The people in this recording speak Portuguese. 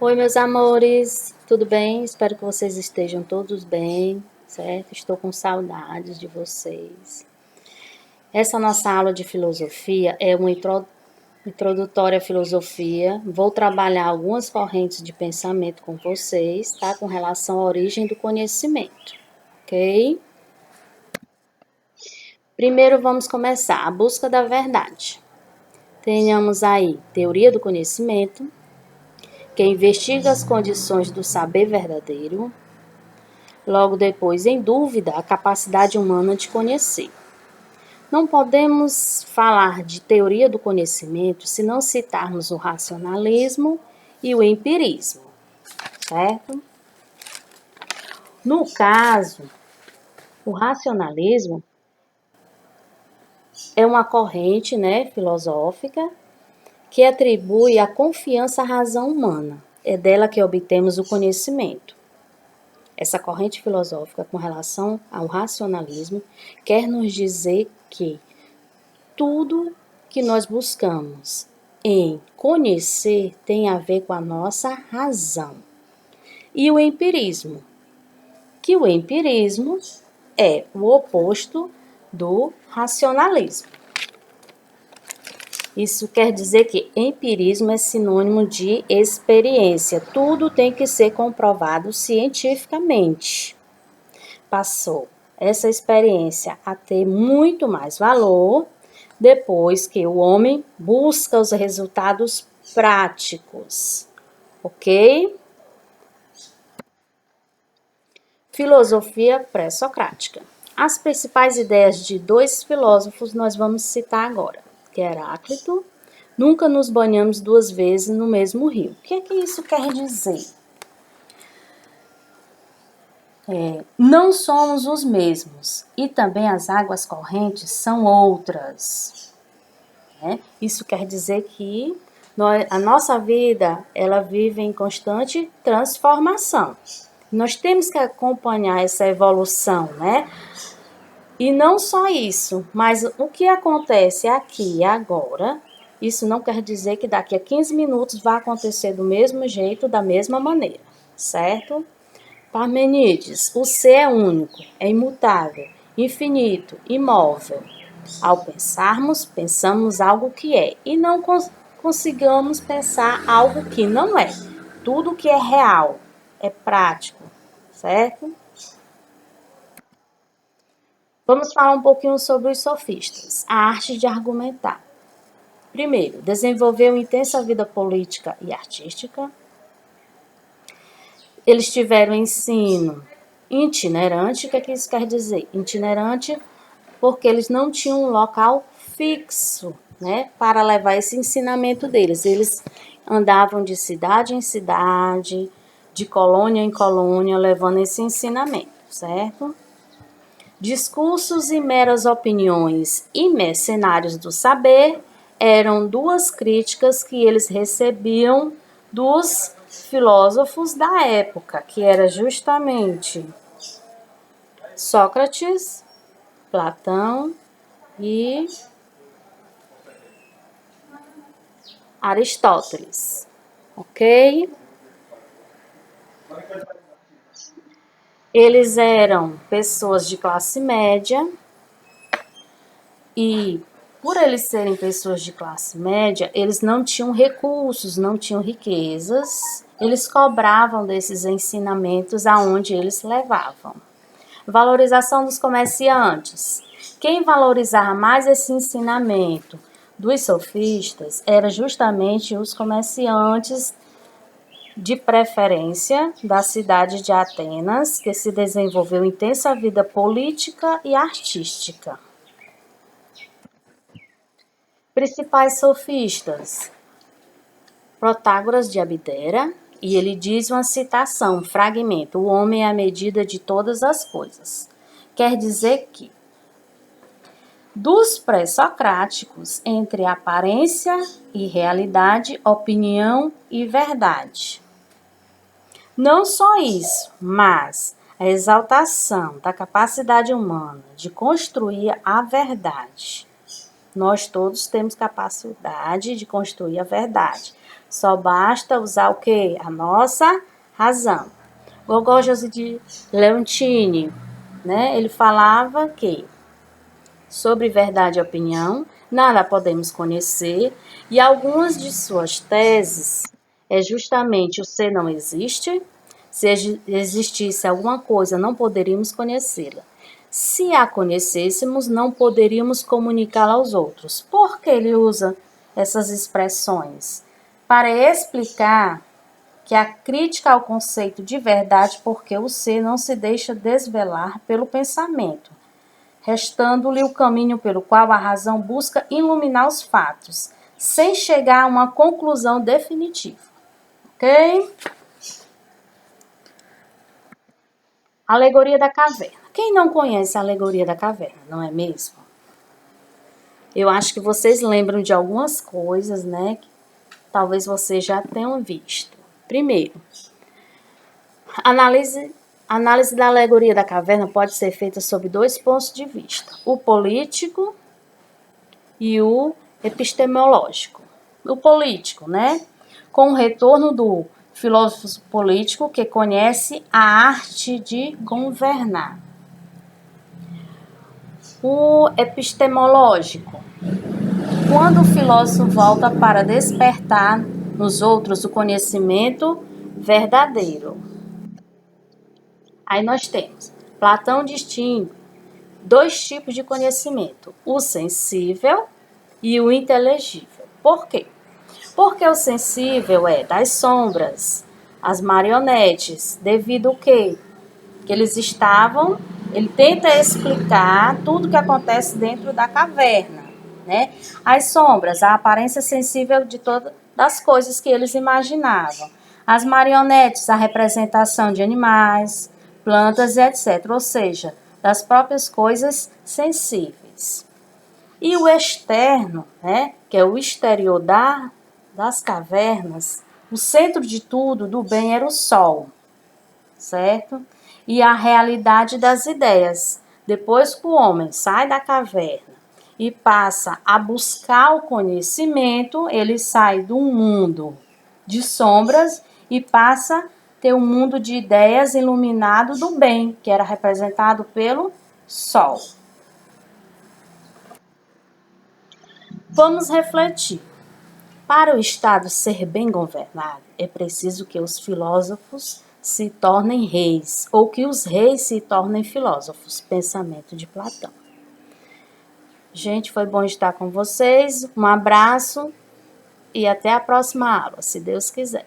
Oi, meus amores, tudo bem? Espero que vocês estejam todos bem, certo? Estou com saudades de vocês. Essa nossa aula de filosofia é uma introdutória à filosofia. Vou trabalhar algumas correntes de pensamento com vocês, tá? Com relação à origem do conhecimento, ok? Primeiro vamos começar a busca da verdade. Tenhamos aí teoria do conhecimento, que investiga as condições do saber verdadeiro. Logo depois, em dúvida, a capacidade humana de conhecer. Não podemos falar de teoria do conhecimento se não citarmos o racionalismo e o empirismo, certo? No caso, o racionalismo é uma corrente, filosófica que atribui a confiança à razão humana. É dela que obtemos o conhecimento. Essa corrente filosófica com relação ao racionalismo quer nos dizer que tudo que nós buscamos em conhecer tem a ver com a nossa razão. E o empirismo, que o empirismo é o oposto do racionalismo. Isso quer dizer que empirismo é sinônimo de experiência. Tudo tem que ser comprovado cientificamente. Passou essa experiência a ter muito mais valor depois que o homem busca os resultados práticos, ok? Filosofia pré-socrática. As principais ideias de dois filósofos nós vamos citar agora, que é Heráclito. Nunca nos banhamos duas vezes no mesmo rio. O que é que isso quer dizer? Não somos os mesmos e também as águas correntes são outras. Isso quer dizer que a nossa vida ela vive em constante transformação. Nós temos que acompanhar essa evolução, E não só isso, mas o que acontece aqui e agora, isso não quer dizer que daqui a 15 minutos vai acontecer do mesmo jeito, da mesma maneira, certo? Parmenides, o ser é único, é imutável, infinito, imóvel. Ao pensarmos, pensamos algo que é, e não consigamos pensar algo que não é. Tudo que é real, é prático, certo? Vamos falar um pouquinho sobre os sofistas, a arte de argumentar. Primeiro, desenvolveu intensa vida política e artística. Eles tiveram ensino itinerante. O que é que isso quer dizer? Itinerante porque eles não tinham um local fixo, para levar esse ensinamento deles. Eles andavam de cidade em cidade, de colônia em colônia, levando esse ensinamento, certo? Discursos e meras opiniões e mercenários do saber eram duas críticas que eles recebiam dos filósofos da época, que era justamente Sócrates, Platão e Aristóteles, ok? Eles eram pessoas de classe média e, por eles serem pessoas de classe média, eles não tinham recursos, não tinham riquezas, eles cobravam desses ensinamentos aonde eles levavam. Valorização dos comerciantes. Quem valorizava mais esse ensinamento dos sofistas era justamente os comerciantes, de preferência da cidade de Atenas, que se desenvolveu intensa vida política e artística. Principais sofistas: Protágoras de Abdera, e ele diz uma citação, fragmento: o homem é a medida de todas as coisas. Quer dizer que dos pré-socráticos, entre aparência e realidade, opinião e verdade. Não só isso, mas a exaltação da capacidade humana de construir a verdade. Nós todos temos capacidade de construir a verdade. Só basta usar o quê? A nossa razão. Gogol José de Leontini, né? Ele falava que sobre verdade e opinião, nada podemos conhecer, e algumas de suas teses é justamente o ser não existe. Se existisse alguma coisa, não poderíamos conhecê-la. Se a conhecêssemos, não poderíamos comunicá-la aos outros. Por que ele usa essas expressões? Para explicar que a crítica ao conceito de verdade, porque o ser não se deixa desvelar pelo pensamento, restando-lhe o caminho pelo qual a razão busca iluminar os fatos, sem chegar a uma conclusão definitiva. Ok? Alegoria da caverna. Quem não conhece a alegoria da caverna, não é mesmo? Eu acho que vocês lembram de algumas coisas, né? Que talvez vocês já tenham visto. Primeiro, análise da alegoria da caverna pode ser feita sob dois pontos de vista: o político e o epistemológico. O político, né? Com o retorno do filósofo político que conhece a arte de governar. O epistemológico, quando o filósofo volta para despertar nos outros o conhecimento verdadeiro. Aí nós temos, Platão distingue dois tipos de conhecimento, o sensível e o inteligível. Por quê? Porque o sensível é das sombras, as marionetes, devido ao quê? Que ele tenta explicar tudo que acontece dentro da caverna, né? As sombras, a aparência sensível de todas das coisas que eles imaginavam. As marionetes, a representação de animais, plantas e etc. Ou seja, das próprias coisas sensíveis. E o externo, né, que é o exterior das cavernas, o centro de tudo, do bem, era o sol, certo? E a realidade das ideias. Depois que o homem sai da caverna e passa a buscar o conhecimento, ele sai do mundo de sombras e passa a ter um mundo de ideias iluminado do bem, que era representado pelo sol. Vamos refletir. Para o Estado ser bem governado, é preciso que os filósofos se tornem reis, ou que os reis se tornem filósofos. Pensamento de Platão. Gente, foi bom estar com vocês. Um abraço e até a próxima aula, se Deus quiser.